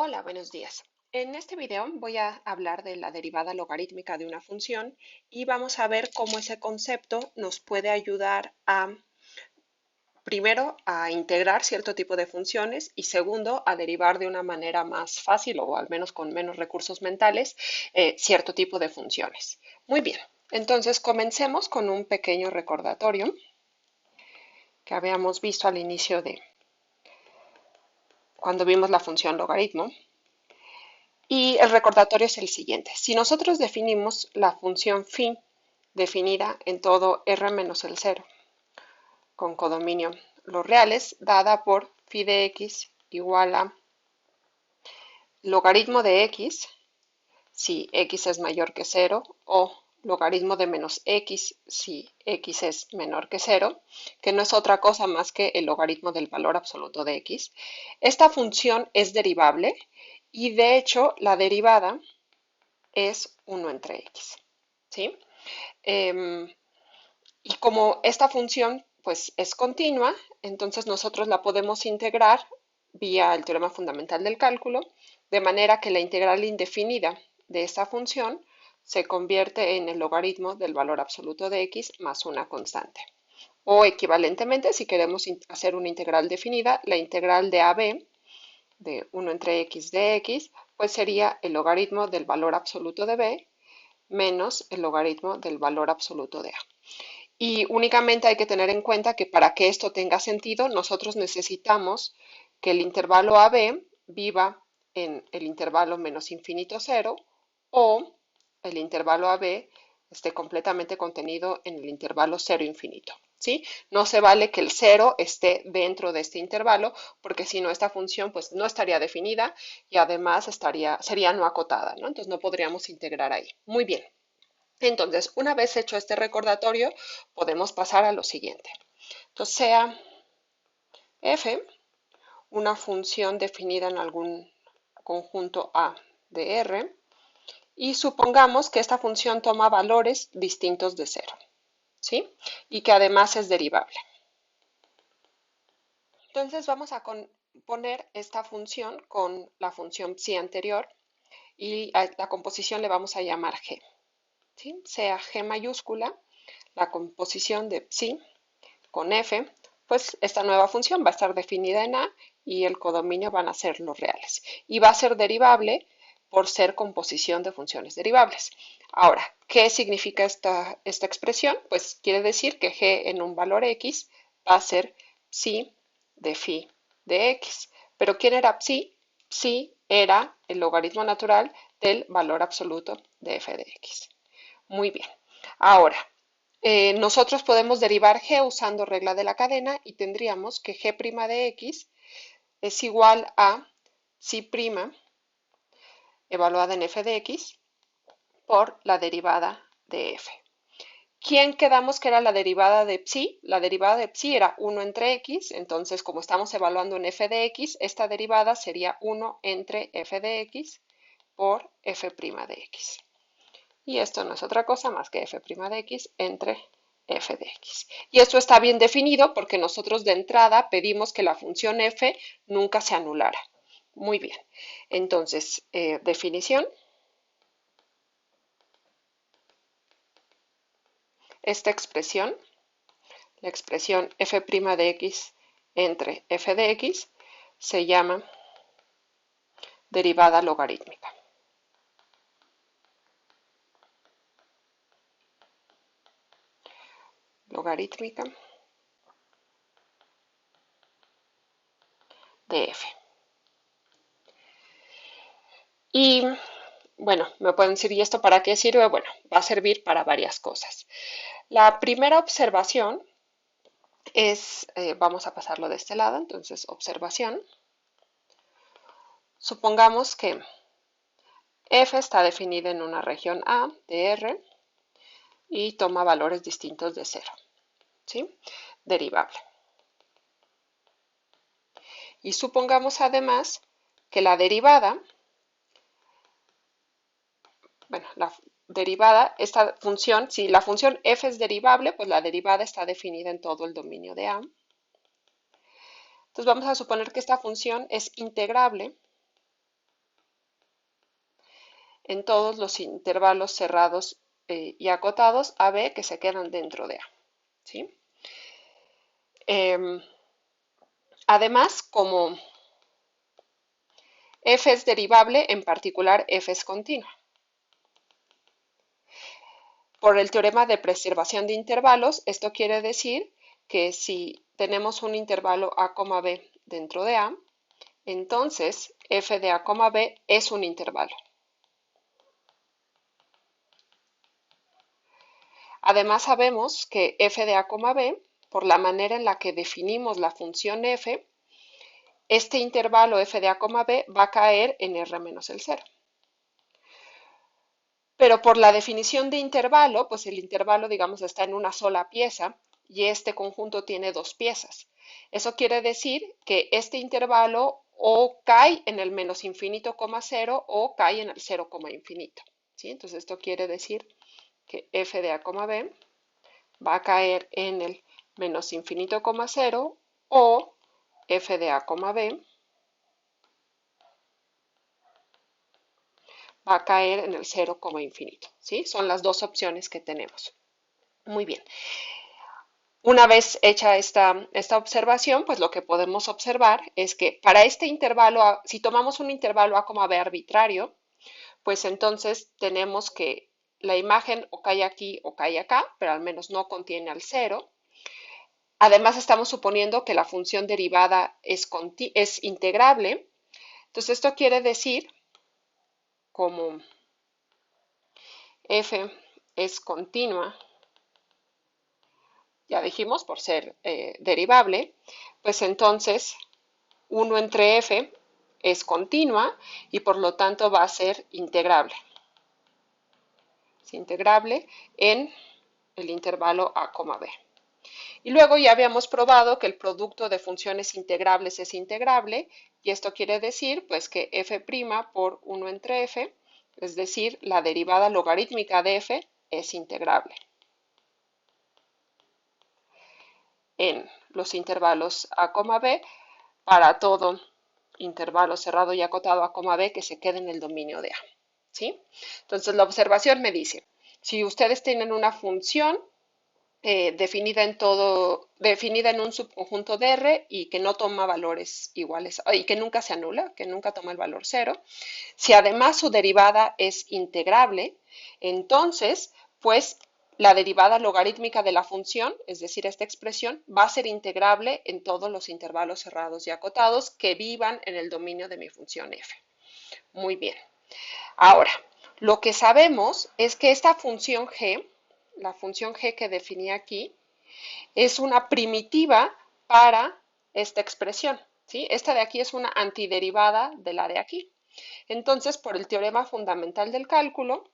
Hola, buenos días. En este video voy a hablar de la derivada logarítmica de una función y vamos a ver cómo ese concepto nos puede ayudar primero, a integrar cierto tipo de funciones y segundo, a derivar de una manera más fácil o al menos con menos recursos mentales cierto tipo de funciones. Muy bien, entonces comencemos con un pequeño recordatorio que habíamos visto al inicio de cuando vimos la función logaritmo. Y el recordatorio es el siguiente. Si nosotros definimos la función phi definida en todo R menos el cero con codominio los reales, dada por phi de x igual a logaritmo de x, si x es mayor que cero, o logaritmo de menos x, si x es menor que cero, que no es otra cosa más que el logaritmo del valor absoluto de x. Esta función es derivable y de hecho la derivada es 1 entre x, ¿sí? Y como esta función pues es continua, entonces nosotros la podemos integrar vía el teorema fundamental del cálculo, de manera que la integral indefinida de esta función se convierte en el logaritmo del valor absoluto de x más una constante. O equivalentemente, si queremos hacer una integral definida, la integral de AB de 1 entre x de x, pues sería el logaritmo del valor absoluto de b menos el logaritmo del valor absoluto de a. Y únicamente hay que tener en cuenta que para que esto tenga sentido, nosotros necesitamos que el intervalo AB viva en el intervalo menos infinito cero o el intervalo AB esté completamente contenido en el intervalo cero infinito. ¿Sí? No se vale que el cero esté dentro de este intervalo, porque si no esta función pues no estaría definida y además sería no acotada, ¿no? Entonces no podríamos integrar ahí. Muy bien. Entonces, una vez hecho este recordatorio, podemos pasar a lo siguiente. Entonces, sea f una función definida en algún conjunto A de R y supongamos que esta función toma valores distintos de cero, ¿sí? Y que además es derivable. Entonces vamos a poner esta función con la función psi anterior y a la composición le vamos a llamar g, ¿sí? Sea g mayúscula la composición de psi con f, pues esta nueva función va a estar definida en A y el codominio van a ser los reales. Y va a ser derivable por ser composición de funciones derivables. Ahora, ¿qué significa esta expresión? Pues quiere decir que g en un valor x va a ser psi de phi de x. ¿Pero quién era psi? Psi era el logaritmo natural del valor absoluto de f de x. Muy bien. Ahora, nosotros podemos derivar g usando regla de la cadena y tendríamos que g' de x es igual a psi' evaluada en f de x por la derivada de f. ¿Quién quedamos que era la derivada de psi? La derivada de psi era 1 entre x, entonces como estamos evaluando en f de x, esta derivada sería 1 entre f de x por f' de x. Y esto no es otra cosa más que f' de x entre f de x. Y esto está bien definido porque nosotros de entrada pedimos que la función f nunca se anulara. Muy bien. Entonces, definición. Esta expresión, la expresión f' de x entre f de x, se llama derivada logarítmica. Logarítmica de f. Y bueno, me pueden decir, ¿y esto para qué sirve? Bueno, va a servir para varias cosas. La primera observación es, vamos a pasarlo de este lado, entonces observación. Supongamos que f está definida en una región A de R y toma valores distintos de cero, ¿sí? Derivable. Y supongamos además que la derivada, bueno, la derivada, esta función, si la función f es derivable, pues la derivada está definida en todo el dominio de A. Entonces vamos a suponer que esta función es integrable en todos los intervalos cerrados y acotados AB que se quedan dentro de A. ¿Sí? Además, como f es derivable, en particular f es continua. Por el teorema de preservación de intervalos, esto quiere decir que si tenemos un intervalo a, b dentro de A, entonces f de a, b es un intervalo. Además sabemos que f de a, b, por la manera en la que definimos la función f, este intervalo f de a, b va a caer en R menos el 0. Pero por la definición de intervalo, pues el intervalo, digamos, está en una sola pieza y este conjunto tiene dos piezas. Eso quiere decir que este intervalo o cae en el menos infinito, 0 o cae en el 0, infinito. ¿Sí? Entonces esto quiere decir que f de a, b va a caer en el menos infinito, 0 o f de a, b va a caer en el 0, infinito. ¿Sí? Son las dos opciones que tenemos. Muy bien. Una vez hecha esta observación, pues lo que podemos observar es que para este intervalo, si tomamos un intervalo a, b arbitrario, pues entonces tenemos que la imagen o cae aquí o cae acá, pero al menos no contiene al 0. Además, estamos suponiendo que la función derivada es integrable. Entonces, esto quiere decir, como f es continua, ya dijimos, por ser derivable, pues entonces 1 entre f es continua y por lo tanto va a ser integrable. Es integrable en el intervalo a, b. Y luego ya habíamos probado que el producto de funciones integrables es integrable y esto quiere decir pues que f' por 1 entre f, es decir, la derivada logarítmica de f es integrable en los intervalos a, b para todo intervalo cerrado y acotado a, b que se quede en el dominio de A. ¿Sí? Entonces la observación me dice, si ustedes tienen una función definida en un subconjunto de R y que no toma valores iguales y que nunca se anula, que nunca toma el valor 0. Si además su derivada es integrable, entonces, pues la derivada logarítmica de la función, es decir, esta expresión, va a ser integrable en todos los intervalos cerrados y acotados que vivan en el dominio de mi función f. Muy bien. Ahora, lo que sabemos es que esta función g, la función g que definí aquí, es una primitiva para esta expresión. ¿Sí? Esta de aquí es una antiderivada de la de aquí. Entonces, por el teorema fundamental del cálculo,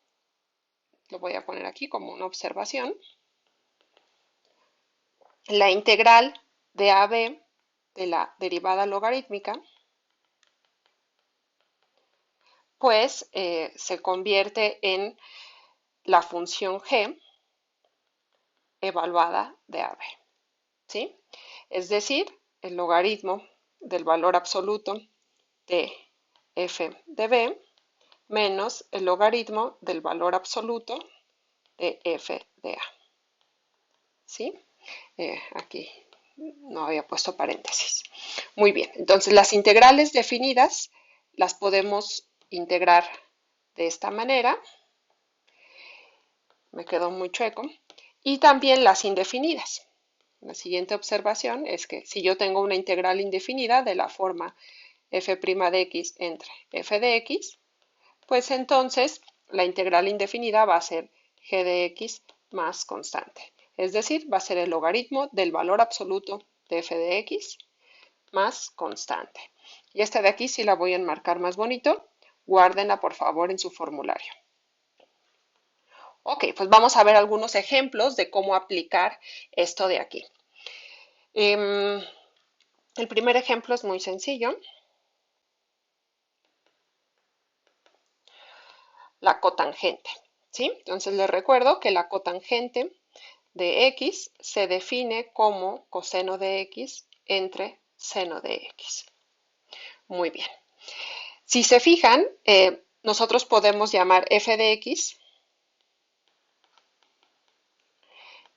lo voy a poner aquí como una observación, la integral de AB de la derivada logarítmica, pues se convierte en la función g evaluada de AB. ¿Sí? Es decir, el logaritmo del valor absoluto de f de b menos el logaritmo del valor absoluto de f de a. ¿Sí? Aquí no había puesto paréntesis. Muy bien, entonces las integrales definidas las podemos integrar de esta manera. Me quedó muy chueco. Y también las indefinidas. La siguiente observación es que si yo tengo una integral indefinida de la forma f' de x entre f de x, pues entonces la integral indefinida va a ser g de x más constante. Es decir, va a ser el logaritmo del valor absoluto de f de x más constante. Y esta de aquí sí la voy a enmarcar más bonito. Guárdenla por favor en su formulario. Ok, pues vamos a ver algunos ejemplos de cómo aplicar esto de aquí. El primer ejemplo es muy sencillo. La cotangente. ¿Sí? Entonces les recuerdo que la cotangente de x se define como coseno de x entre seno de x. Muy bien. Si se fijan, nosotros podemos llamar f de x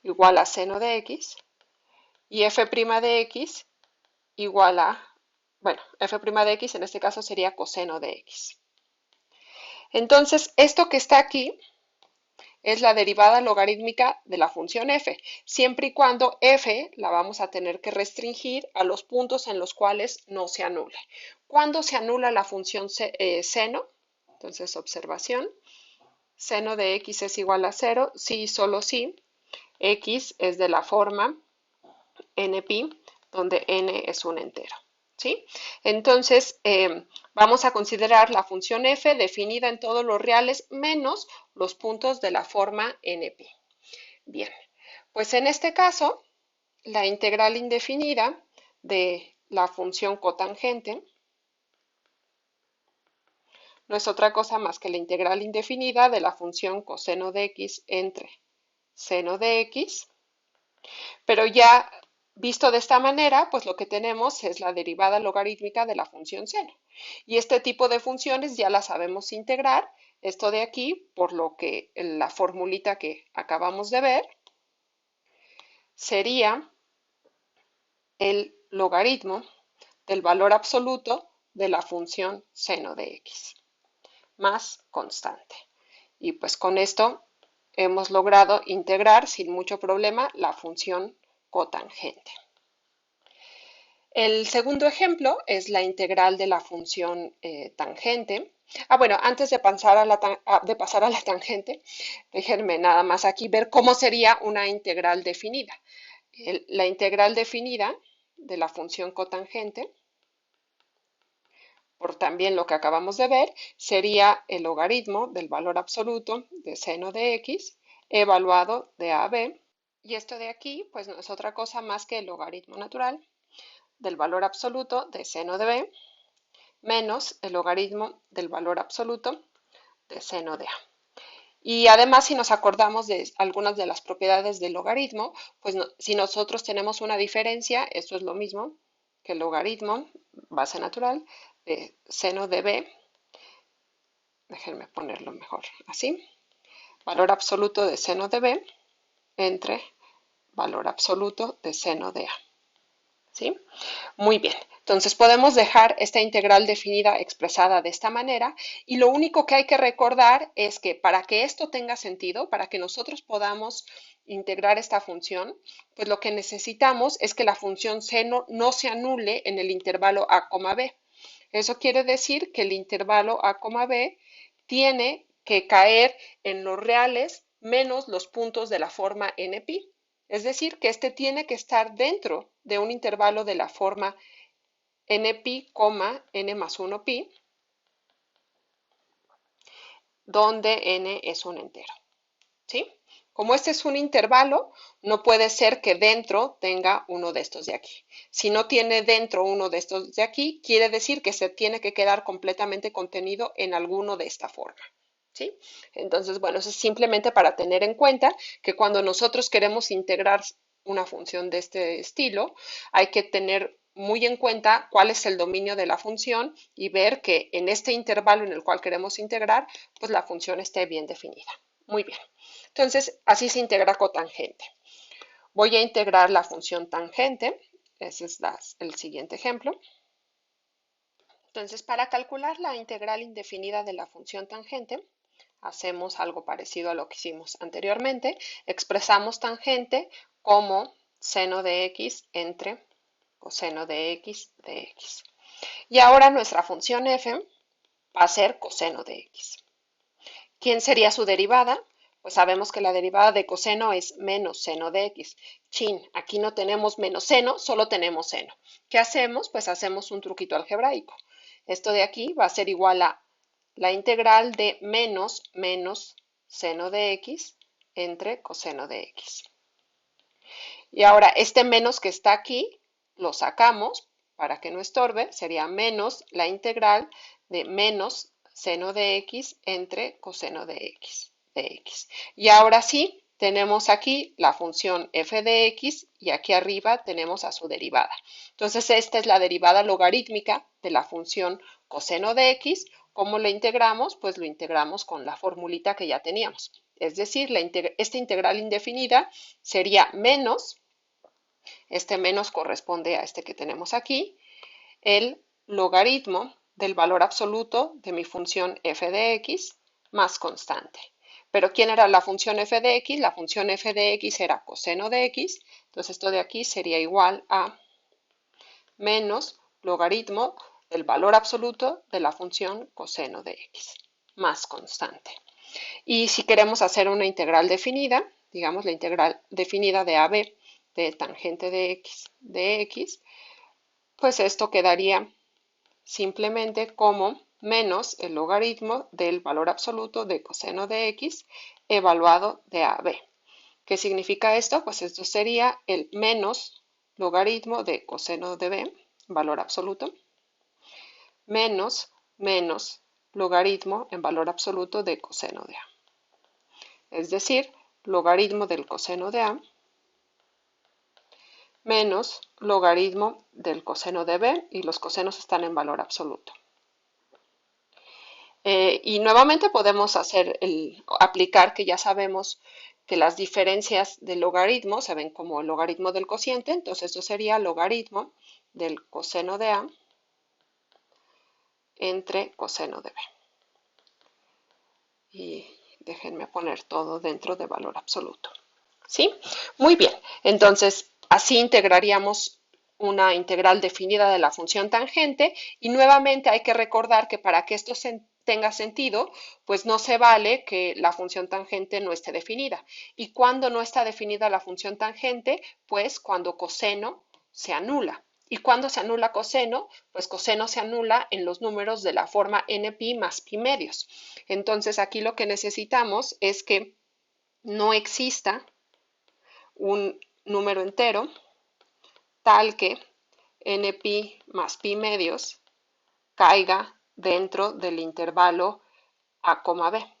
igual a seno de x y f' de x igual a, bueno, f' de x en este caso sería coseno de x. Entonces, esto que está aquí es la derivada logarítmica de la función f, siempre y cuando f la vamos a tener que restringir a los puntos en los cuales no se anule. ¿Cuándo se anula la función seno? Entonces, observación, seno de x es igual a 0, si y solo si x es de la forma nπ, donde n es un entero. ¿Sí? Entonces, vamos a considerar la función f definida en todos los reales menos los puntos de la forma np. Bien, pues en este caso, la integral indefinida de la función cotangente no es otra cosa más que la integral indefinida de la función coseno de x entre seno de x, pero ya visto de esta manera, pues lo que tenemos es la derivada logarítmica de la función seno. Y este tipo de funciones ya las sabemos integrar. Esto de aquí, por lo que la formulita que acabamos de ver, sería el logaritmo del valor absoluto de la función seno de x, más constante. Y pues con esto hemos logrado integrar sin mucho problema la función cotangente. El segundo ejemplo es la integral de la función tangente. Bueno, antes de pasar a la tangente, déjenme nada más aquí ver cómo sería una integral definida. La integral definida de la función cotangente, por también lo que acabamos de ver, sería el logaritmo del valor absoluto de seno de x evaluado de a a b. Y esto de aquí, pues no es otra cosa más que el logaritmo natural del valor absoluto de seno de b menos el logaritmo del valor absoluto de seno de a. Y además, si nos acordamos de algunas de las propiedades del logaritmo, pues si nosotros tenemos una diferencia, esto es lo mismo que el logaritmo, base natural, de seno de b, déjenme ponerlo mejor así, valor absoluto de seno de b entre valor absoluto de seno de a. ¿Sí? Muy bien, entonces podemos dejar esta integral definida expresada de esta manera y lo único que hay que recordar es que para que esto tenga sentido, para que nosotros podamos integrar esta función, pues lo que necesitamos es que la función seno no se anule en el intervalo a, b. Eso quiere decir que el intervalo a, b tiene que caer en los reales menos los puntos de la forma nπ. Es decir, que este tiene que estar dentro de un intervalo de la forma nπ, n más 1 pi, donde n es un entero. ¿Sí? Como este es un intervalo, no puede ser que dentro tenga uno de estos de aquí. Si no tiene dentro uno de estos de aquí, quiere decir que se tiene que quedar completamente contenido en alguno de esta forma. ¿Sí? Entonces, bueno, eso es simplemente para tener en cuenta que cuando nosotros queremos integrar una función de este estilo, hay que tener muy en cuenta cuál es el dominio de la función y ver que en este intervalo en el cual queremos integrar, pues la función esté bien definida. Muy bien. Entonces, así se integra cotangente. Voy a integrar la función tangente. Ese es el siguiente ejemplo. Entonces, para calcular la integral indefinida de la función tangente, hacemos algo parecido a lo que hicimos anteriormente. Expresamos tangente como seno de x entre coseno de x de x. Y ahora nuestra función f va a ser coseno de x. ¿Quién sería su derivada? Pues sabemos que la derivada de coseno es menos seno de x. Chin, aquí no tenemos menos seno, solo tenemos seno. ¿Qué hacemos? Pues hacemos un truquito algebraico. Esto de aquí va a ser igual a la integral de menos seno de x entre coseno de x. Y ahora este menos que está aquí lo sacamos para que no estorbe, sería menos la integral de menos seno de x entre coseno de x. Y ahora sí, tenemos aquí la función f de x y aquí arriba tenemos a su derivada. Entonces esta es la derivada logarítmica de la función coseno de x ¿Cómo lo integramos? Pues lo integramos con la formulita que ya teníamos. Es decir, esta integral indefinida sería menos, este menos corresponde a este que tenemos aquí, el logaritmo del valor absoluto de mi función f de x más constante. Pero ¿quién era la función f de x? La función f de x era coseno de x, entonces esto de aquí sería igual a menos logaritmo del valor absoluto de la función coseno de x más constante. Y si queremos hacer una integral definida, digamos la integral definida de AB de tangente de x, pues esto quedaría simplemente como menos el logaritmo del valor absoluto de coseno de x evaluado de AB. ¿Qué significa esto? Pues esto sería el menos logaritmo de coseno de B, valor absoluto, menos logaritmo en valor absoluto de coseno de A. Es decir, logaritmo del coseno de A menos logaritmo del coseno de B, y los cosenos están en valor absoluto. Y nuevamente podemos aplicar que ya sabemos que las diferencias del logaritmo se ven como el logaritmo del cociente, entonces esto sería logaritmo del coseno de A entre coseno de B. Y déjenme poner todo dentro de valor absoluto. ¿Sí? Muy bien. Entonces, así integraríamos una integral definida de la función tangente, y nuevamente hay que recordar que para que esto tenga sentido, pues no se vale que la función tangente no esté definida. ¿Y cuando no está definida la función tangente? Pues cuando coseno se anula. ¿Y cuando se anula coseno? Pues coseno se anula en los números de la forma npi más pi medios. Entonces aquí lo que necesitamos es que no exista un número entero tal que npi más pi medios caiga dentro del intervalo a, b.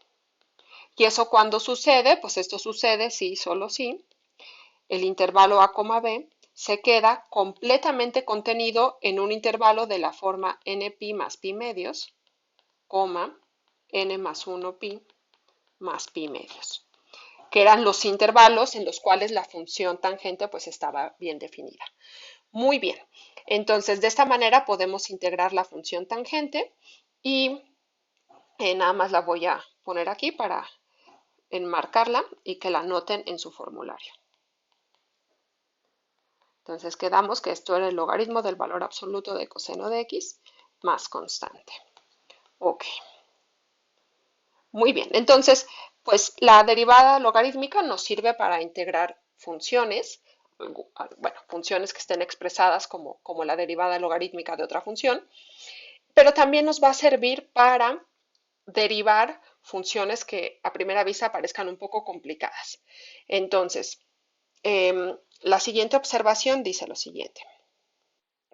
¿Y eso cuando sucede? Pues esto sucede si, solo si, el intervalo a, b se queda completamente contenido en un intervalo de la forma npi más pi medios, n más 1 pi más pi medios, que eran los intervalos en los cuales la función tangente pues estaba bien definida. Muy bien, entonces de esta manera podemos integrar la función tangente, y nada más la voy a poner aquí para enmarcarla y que la anoten en su formulario. Entonces quedamos que esto era el logaritmo del valor absoluto de coseno de x más constante. Ok. Muy bien, entonces, pues la derivada logarítmica nos sirve para integrar funciones, bueno, funciones que estén expresadas como la derivada logarítmica de otra función, pero también nos va a servir para derivar funciones que a primera vista parezcan un poco complicadas. Entonces, la siguiente observación dice lo siguiente.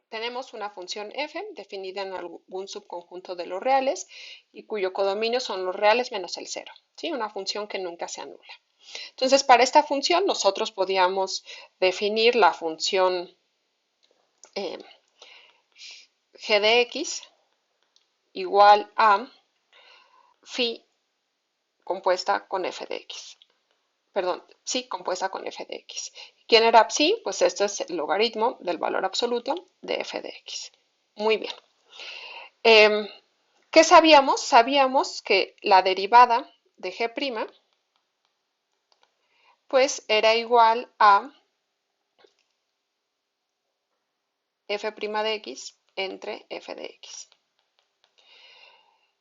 Tenemos una función f definida en algún subconjunto de los reales y cuyo codominio son los reales menos el cero, ¿sí? Una función que nunca se anula. Entonces, para esta función nosotros podíamos definir la función eh, g de x igual a phi compuesta con f de x. Perdón, psi compuesta con f de x. ¿Quién era psi? Pues esto es el logaritmo del valor absoluto de f de x. Muy bien. ¿Qué sabíamos? Sabíamos que la derivada de g' pues era igual a f' de x entre f de x.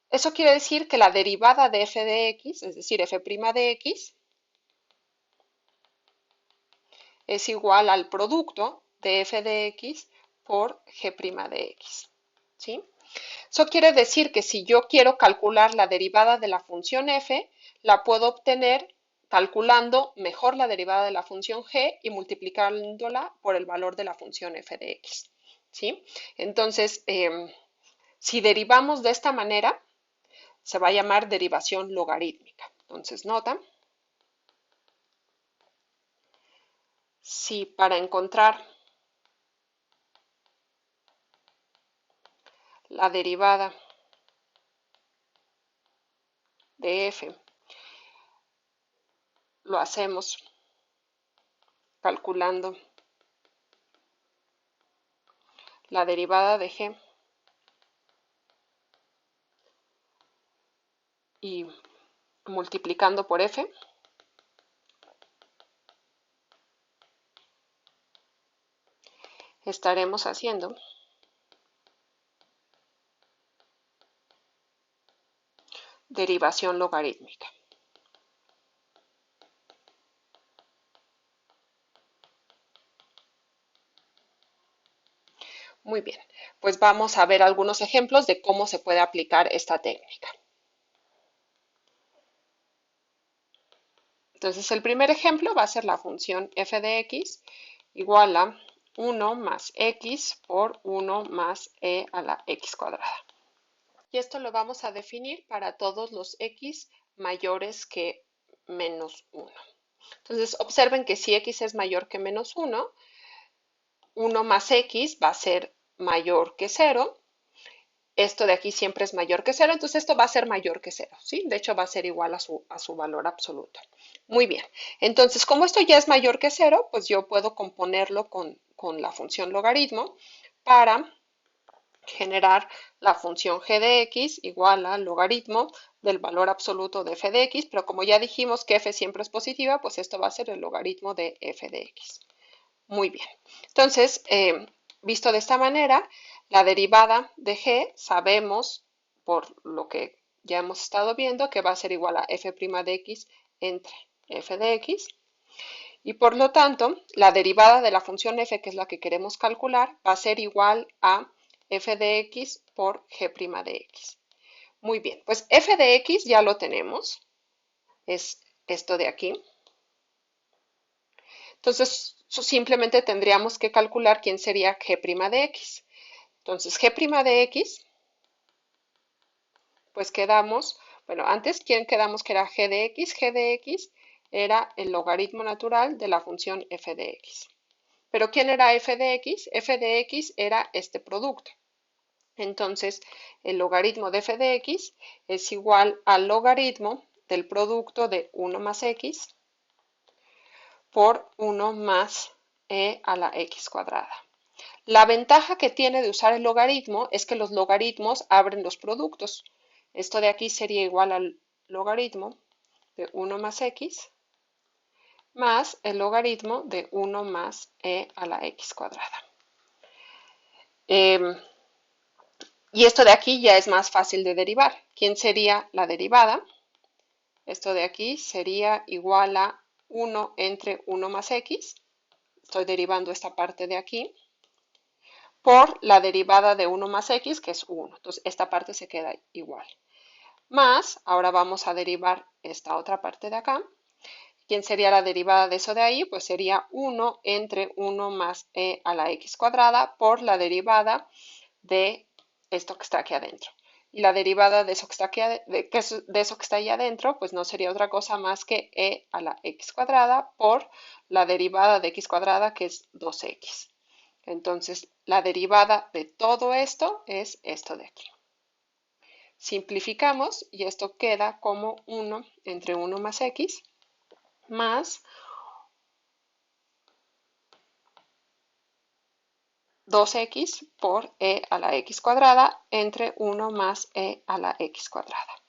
Eso quiere decir que la derivada de f de x, es decir, f' de x, es igual al producto de f de x por g' de x. ¿Sí? Eso quiere decir que si yo quiero calcular la derivada de la función f, la puedo obtener calculando mejor la derivada de la función g y multiplicándola por el valor de la función f de x. ¿Sí? Entonces, si derivamos de esta manera, se va a llamar derivación logarítmica. Entonces, nota, si para encontrar la derivada de f lo hacemos calculando la derivada de g y multiplicando por f, estaremos haciendo derivación logarítmica. Muy bien, pues vamos a ver algunos ejemplos de cómo se puede aplicar esta técnica. Entonces, el primer ejemplo va a ser la función f de x igual a 1 más x por 1 más e a la x cuadrada. Y esto lo vamos a definir para todos los x mayores que menos 1. Entonces, observen que si x es mayor que menos 1, 1 más x va a ser mayor que 0. Esto de aquí siempre es mayor que 0, entonces esto va a ser mayor que 0, ¿sí? De hecho, va a ser igual a su valor absoluto. Muy bien, entonces como esto ya es mayor que 0, pues yo puedo componerlo con la función logaritmo para generar la función g de x igual al logaritmo del valor absoluto de f de x, pero como ya dijimos que f siempre es positiva, pues esto va a ser el logaritmo de f de x. Muy bien, entonces, visto de esta manera, la derivada de g sabemos, por lo que ya hemos estado viendo, que va a ser igual a f' de x entre f de x, y por lo tanto, la derivada de la función f, que es la que queremos calcular, va a ser igual a f de x por g' de x. Muy bien, pues f de x ya lo tenemos, es esto de aquí. Entonces, simplemente tendríamos que calcular quién sería g' de x. Entonces, g' de x, pues quedamos, bueno, antes, ¿quién quedamos que era g de x? G de x era el logaritmo natural de la función f de x. Pero ¿quién era f de x? F de x era este producto. Entonces, el logaritmo de f de x es igual al logaritmo del producto de 1 más x por 1 más e a la x cuadrada. La ventaja que tiene de usar el logaritmo es que los logaritmos abren los productos. Esto de aquí sería igual al logaritmo de 1 más x más el logaritmo de 1 más e a la x cuadrada. Y esto de aquí ya es más fácil de derivar. ¿Quién sería la derivada? Esto de aquí sería igual a 1 entre 1 más x. Estoy derivando esta parte de aquí por la derivada de 1 más x, que es 1. Entonces, esta parte se queda igual. Más, ahora vamos a derivar esta otra parte de acá. ¿Quién sería la derivada de eso de ahí? Pues sería 1 entre 1 más e a la x cuadrada por la derivada de esto que está aquí adentro. Y la derivada de eso que está aquí, de eso que está ahí adentro, pues no sería otra cosa más que e a la x cuadrada por la derivada de x cuadrada, que es 2x. Entonces, la derivada de todo esto es esto de aquí. Simplificamos y esto queda como 1 entre 1 más x más 2x por e a la x cuadrada entre 1 más e a la x cuadrada.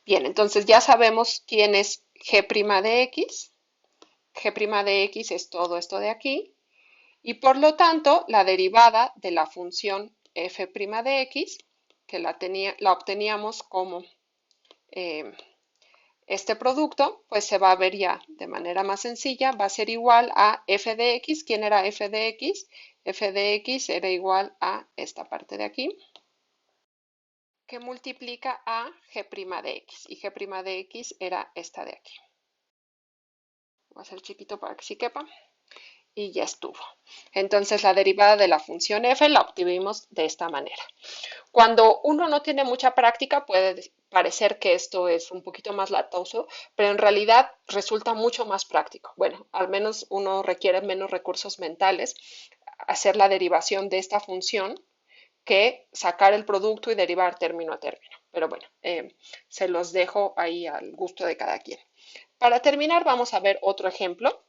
Bien, entonces ya sabemos quién es g' de x. G' de x es todo esto de aquí. Y por lo tanto, la derivada de la función f' de x, que la obteníamos como este producto, pues se va a ver ya de manera más sencilla, va a ser igual a f de x. ¿Quién era f de x? F de x era igual a esta parte de aquí, que multiplica a g' de x. Y g' de x era esta de aquí. Voy a hacer chiquito para que sí quepa. Y ya estuvo. Entonces la derivada de la función f la obtuvimos de esta manera. Cuando uno no tiene mucha práctica puede parecer que esto es un poquito más latoso, pero en realidad resulta mucho más práctico. Bueno, al menos uno requiere menos recursos mentales hacer la derivación de esta función que sacar el producto y derivar término a término. Pero bueno, se los dejo ahí al gusto de cada quien. Para terminar, vamos a ver otro ejemplo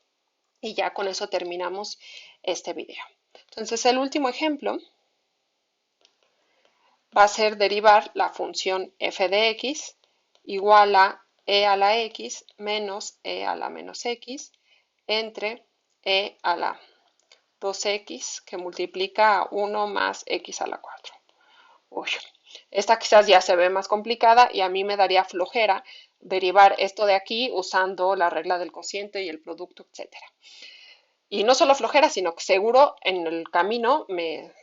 y ya con eso terminamos este video. Entonces, el último ejemplo va a ser derivar la función f de x igual a e a la x menos e a la menos x entre e a la 2x que multiplica a 1 más x a la 4. Uy, esta quizás ya se ve más complicada y a mí me daría flojera derivar esto de aquí usando la regla del cociente y el producto, etcétera. Y no solo flojera, sino que seguro en el camino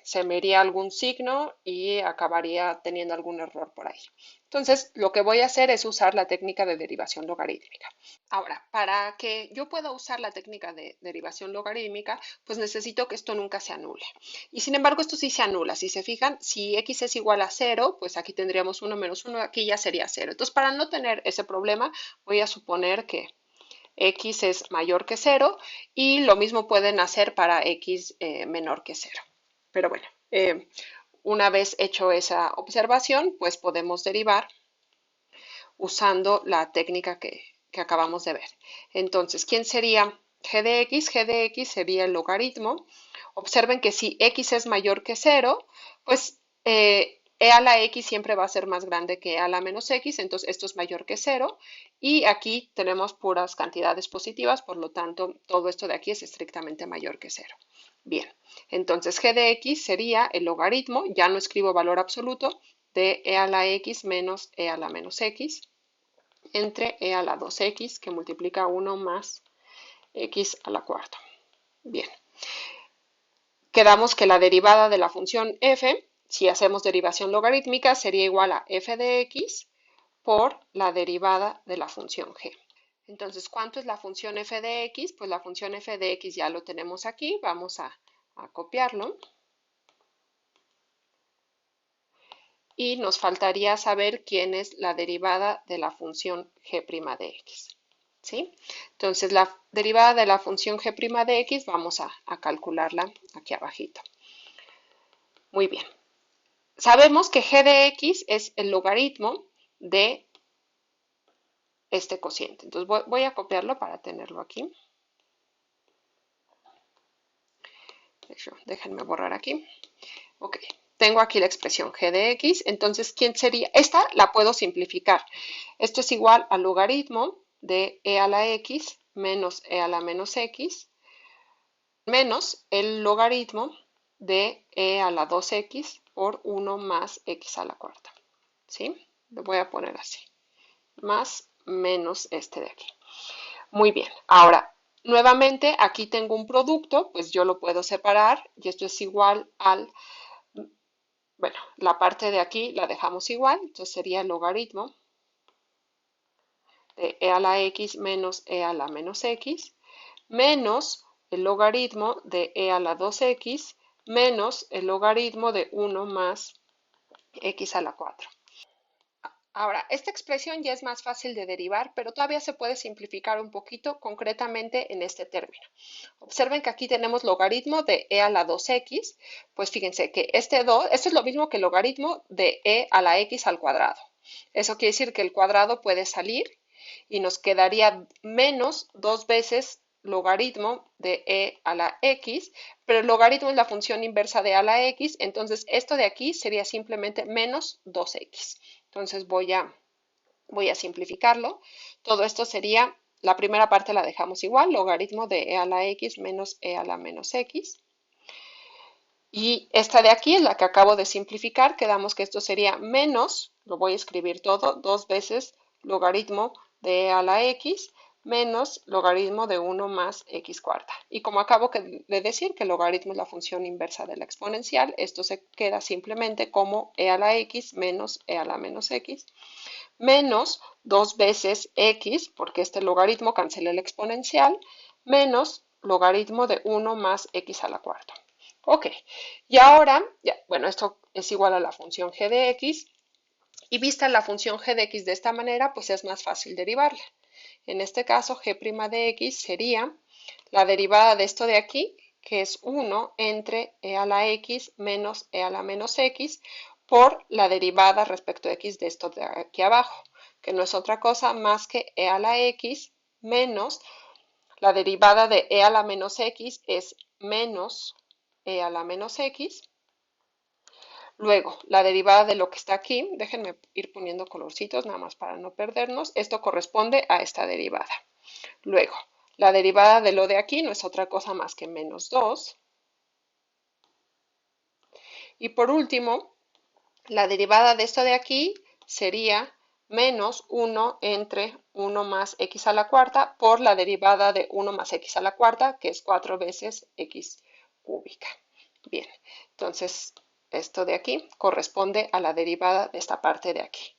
se me iría algún signo y acabaría teniendo algún error por ahí. Entonces, lo que voy a hacer es usar la técnica de derivación logarítmica. Ahora, para que yo pueda usar la técnica de derivación logarítmica, pues necesito que esto nunca se anule. Y sin embargo, esto sí se anula. Si se fijan, si x es igual a 0, pues aquí tendríamos 1 menos 1, aquí ya sería 0. Entonces, para no tener ese problema, voy a suponer que x es mayor que 0 y lo mismo pueden hacer para x menor que 0. Pero bueno, una vez hecho esa observación, pues podemos derivar usando la técnica que acabamos de ver. Entonces, ¿quién sería g de x? G de x sería el logaritmo. Observen que si x es mayor que 0, pues e a la x siempre va a ser más grande que e a la menos x, entonces esto es mayor que 0. Y aquí tenemos puras cantidades positivas, por lo tanto, todo esto de aquí es estrictamente mayor que 0. Bien, entonces g de x sería el logaritmo, ya no escribo valor absoluto, de e a la x menos e a la menos x entre e a la 2x que multiplica 1 más x a la cuarta. Bien, quedamos que la derivada de la función f, si hacemos derivación logarítmica, sería igual a f de x por la derivada de la función g. Entonces, ¿cuánto es la función f de x? Pues la función f de x ya lo tenemos aquí, vamos a copiarlo. Y nos faltaría saber quién es la derivada de la función g' de x. ¿Sí? Entonces, la derivada de la función g' de x vamos a calcularla aquí abajito. Muy bien. Sabemos que g de x es el logaritmo de este cociente. Entonces, voy a copiarlo para tenerlo aquí. Déjenme borrar aquí. Ok. Tengo aquí la expresión g de x, entonces, ¿quién sería? Esta la puedo simplificar. Esto es igual al logaritmo de e a la x menos e a la menos x menos el logaritmo de e a la 2x por 1 más x a la cuarta. ¿Sí? Lo voy a poner así. Más menos este de aquí. Muy bien. Ahora, nuevamente, aquí tengo un producto, pues yo lo puedo separar y esto es igual al... Bueno, la parte de aquí la dejamos igual, entonces sería el logaritmo de e a la x menos e a la menos x, menos el logaritmo de e a la 2x, menos el logaritmo de 1 más x a la 4. Ahora, esta expresión ya es más fácil de derivar, pero todavía se puede simplificar un poquito, concretamente en este término. Observen que aquí tenemos logaritmo de e a la 2x, pues fíjense que esto es lo mismo que el logaritmo de e a la x al cuadrado. Eso quiere decir que el cuadrado puede salir y nos quedaría menos 2 veces logaritmo de e a la x, pero el logaritmo es la función inversa de e a la x, entonces esto de aquí sería simplemente menos 2x. Entonces voy a simplificarlo. Todo esto sería, la primera parte la dejamos igual, logaritmo de e a la x menos e a la menos x. Y esta de aquí es la que acabo de simplificar, quedamos que esto sería menos, lo voy a escribir todo, 2 veces logaritmo de e a la x menos logaritmo de 1 más x cuarta. Y como acabo de decir que el logaritmo es la función inversa de la exponencial, esto se queda simplemente como e a la x menos e a la menos x, menos 2 veces x, porque este logaritmo cancela el exponencial, menos logaritmo de 1 más x a la cuarta. Ok, y ahora, bueno, esto es igual a la función g de x, y vista la función g de x de esta manera, pues es más fácil derivarla. En este caso, g' de x sería la derivada de esto de aquí, que es 1 entre e a la x menos e a la menos x, por la derivada respecto a x de esto de aquí abajo, que no es otra cosa más que e a la x menos la derivada de e a la menos x es menos e a la menos x. Luego, la derivada de lo que está aquí, déjenme ir poniendo colorcitos nada más para no perdernos, esto corresponde a esta derivada. Luego, la derivada de lo de aquí no es otra cosa más que menos 2. Y por último, la derivada de esto de aquí sería menos 1 entre 1 más x a la cuarta por la derivada de 1 más x a la cuarta, que es 4 veces x cúbica. Bien, entonces esto de aquí corresponde a la derivada de esta parte de aquí.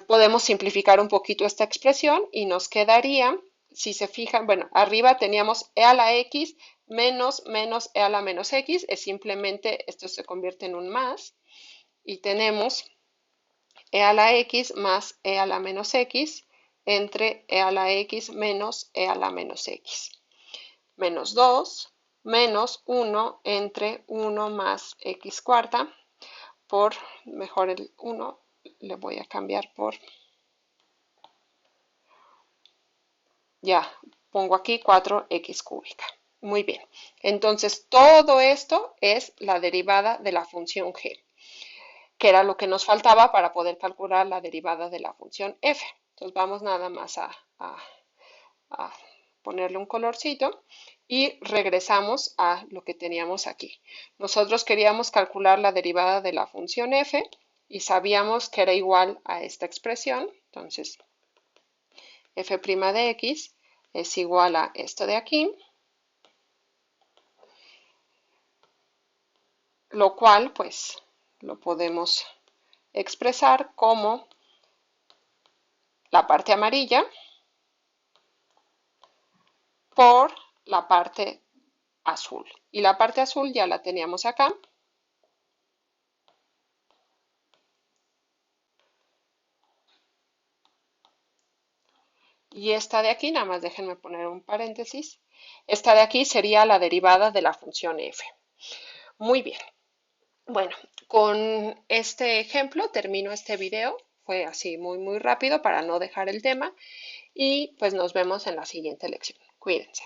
Podemos simplificar un poquito esta expresión y nos quedaría, si se fijan, bueno, arriba teníamos e a la x menos e a la menos x, es simplemente, esto se convierte en un más, y tenemos e a la x más e a la menos x entre e a la x menos e a la menos x. Menos 2 menos 1 entre 1 más x cuarta por, mejor el 1 le voy a cambiar por, ya, pongo aquí 4x cúbica. Muy bien, entonces todo esto es la derivada de la función g, que era lo que nos faltaba para poder calcular la derivada de la función f. Entonces vamos nada más a ponerle un colorcito y regresamos a lo que teníamos aquí. Nosotros queríamos calcular la derivada de la función f y sabíamos que era igual a esta expresión. Entonces, f' de x es igual a esto de aquí, lo cual pues lo podemos expresar como la parte amarilla por la parte azul. Y la parte azul ya la teníamos acá. Y esta de aquí, nada más déjenme poner un paréntesis, esta de aquí sería la derivada de la función f. Muy bien. Bueno, con este ejemplo termino este video. Fue así muy rápido para no dejar el tema y pues nos vemos en la siguiente lección. Cuídense.